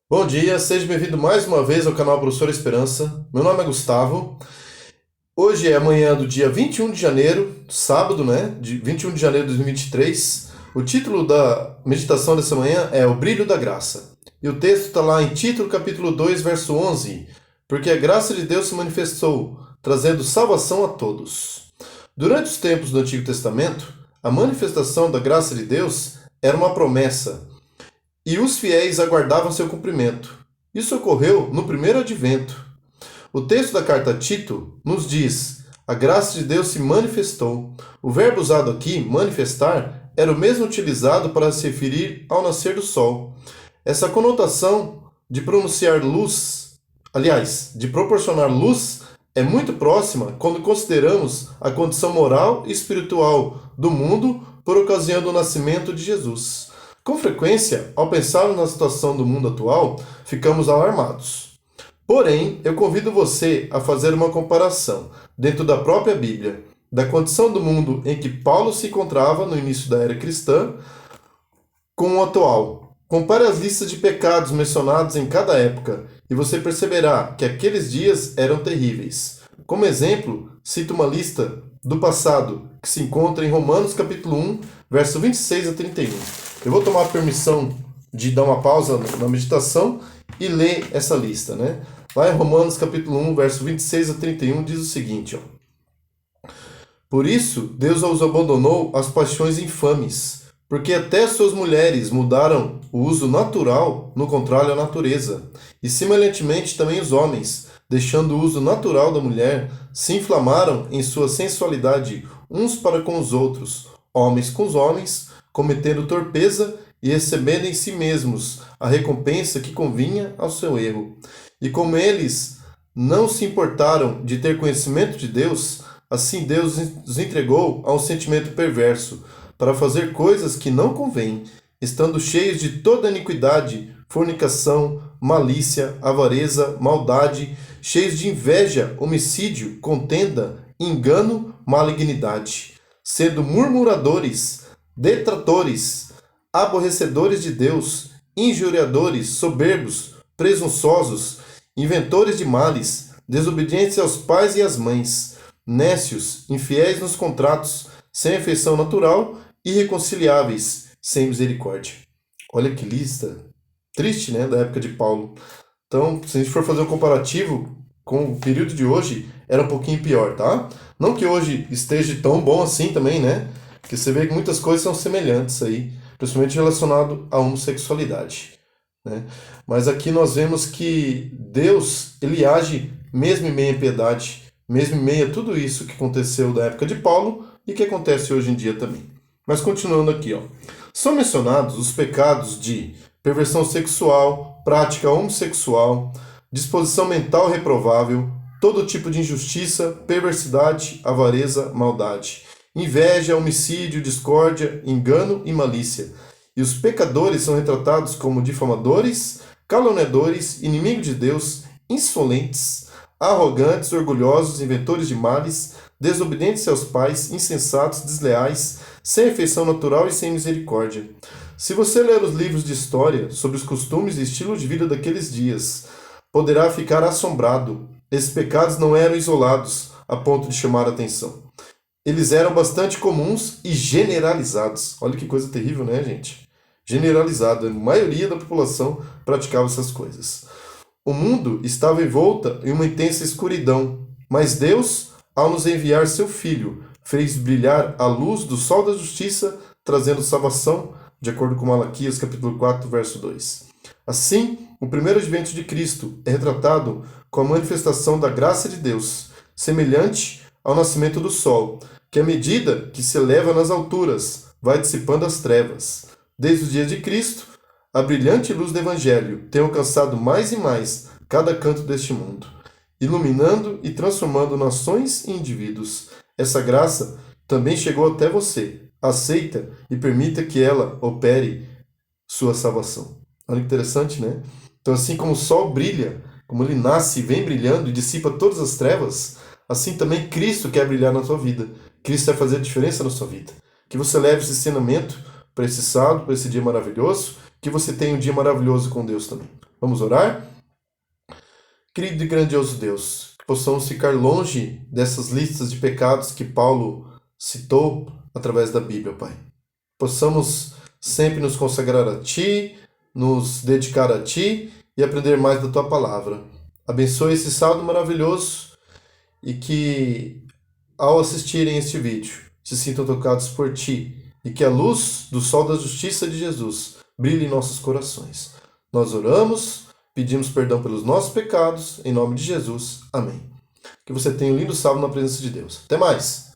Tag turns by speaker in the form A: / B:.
A: Bom dia, seja bem-vindo mais uma vez ao canal Professor Esperança. Meu nome é Gustavo. Hoje é amanhã do dia 21 de janeiro, sábado, né? De 21 de janeiro de 2023. O título da meditação dessa manhã é O Brilho da Graça. E o texto está lá em Tito, capítulo 2, verso 11. Porque a graça de Deus se manifestou, trazendo salvação a todos. Durante os tempos do Antigo Testamento, a manifestação da graça de Deus era uma promessa e os fiéis aguardavam seu cumprimento. Isso ocorreu no primeiro advento. O texto da carta a Tito nos diz: a graça de Deus se manifestou. O verbo usado aqui, manifestar, era o mesmo utilizado para se referir ao nascer do sol. Essa conotação de pronunciar luz, aliás, de proporcionar luz, é muito próxima quando consideramos a condição moral e espiritual do mundo por ocasião do nascimento de Jesus. Com frequência, ao pensarmos na situação do mundo atual, ficamos alarmados. Porém, eu convido você a fazer uma comparação, dentro da própria Bíblia, da condição do mundo em que Paulo se encontrava no início da era cristã com o atual. Compare as listas de pecados mencionados em cada época e você perceberá que aqueles dias eram terríveis. Como exemplo, cito uma lista do passado que se encontra em Romanos capítulo 1, verso 26 a 31. Eu vou tomar a permissão de dar uma pausa na meditação e ler essa lista, né? Lá em Romanos capítulo 1, verso 26 a 31 diz o seguinte, ó: Por isso, Deus os abandonou às paixões infames, porque até suas mulheres mudaram o uso natural no contrário à natureza, e semelhantemente também os homens, deixando o uso natural da mulher, se inflamaram em sua sensualidade uns para com os outros, homens com os homens, cometendo torpeza e recebendo em si mesmos a recompensa que convinha ao seu erro. E como eles não se importaram de ter conhecimento de Deus, assim Deus os entregou a um sentimento perverso, para fazer coisas que não convêm, estando cheios de toda iniquidade, fornicação, malícia, avareza, maldade, cheios de inveja, homicídio, contenda, engano, malignidade, sendo murmuradores, detratores, aborrecedores de Deus, injuriadores, soberbos, presunçosos, inventores de males, desobedientes aos pais e às mães, nécios, infiéis nos contratos, sem afeição natural, irreconciliáveis, sem misericórdia. Olha que lista triste, né, da época de Paulo. Então, se a gente for fazer um comparativo com o período de hoje, era um pouquinho pior, tá? Não que hoje esteja tão bom assim também, né? Porque você vê que muitas coisas são semelhantes aí, principalmente relacionado à homossexualidade, né? Mas aqui nós vemos que Deus, ele age mesmo em meio à piedade, mesmo em meio a tudo isso que aconteceu da época de Paulo e que acontece hoje em dia também. Mas continuando aqui, ó. São mencionados os pecados de perversão sexual, prática homossexual, disposição mental reprovável, todo tipo de injustiça, perversidade, avareza, maldade, inveja, homicídio, discórdia, engano e malícia. E os pecadores são retratados como difamadores, caluniadores, inimigos de Deus, insolentes, arrogantes, orgulhosos, inventores de males, desobedientes aos pais, insensatos, desleais, sem afeição natural e sem misericórdia. Se você ler os livros de história sobre os costumes e estilo de vida daqueles dias, poderá ficar assombrado. Esses pecados não eram isolados a ponto de chamar a atenção. Eles eram bastante comuns e generalizados. Olha que coisa terrível, né, gente? Generalizado. A maioria da população praticava essas coisas. O mundo estava envolta em uma intensa escuridão, mas Deus, ao nos enviar seu Filho, fez brilhar a luz do sol da justiça, trazendo salvação, de acordo com Malaquias capítulo 4, verso 2. Assim, o primeiro advento de Cristo é retratado com a manifestação da graça de Deus, semelhante ao nascimento do sol, que à medida que se eleva nas alturas, vai dissipando as trevas. Desde os dias de Cristo, a brilhante luz do Evangelho tem alcançado mais e mais cada canto deste mundo, iluminando e transformando nações e indivíduos. Essa graça também chegou até você. Aceita e permita que ela opere sua salvação. Olha que interessante, né? Então, assim como o sol brilha, como ele nasce e vem brilhando e dissipa todas as trevas, assim também Cristo quer brilhar na sua vida. Cristo vai fazer a diferença na sua vida. Que você leve esse ensinamento para esse sábado, para esse dia maravilhoso, que você tenha um dia maravilhoso com Deus também. Vamos orar? Querido e grandioso Deus, que possamos ficar longe dessas listas de pecados que Paulo citou através da Bíblia, Pai. Possamos sempre nos consagrar a Ti, nos dedicar a Ti e aprender mais da Tua palavra. Abençoe esse sábado maravilhoso e que, ao assistirem este vídeo, se sintam tocados por Ti e que a luz do sol da justiça de Jesus brilhe em nossos corações. Nós oramos, pedimos perdão pelos nossos pecados, em nome de Jesus. Amém. Que você tenha um lindo sábado na presença de Deus. Até mais!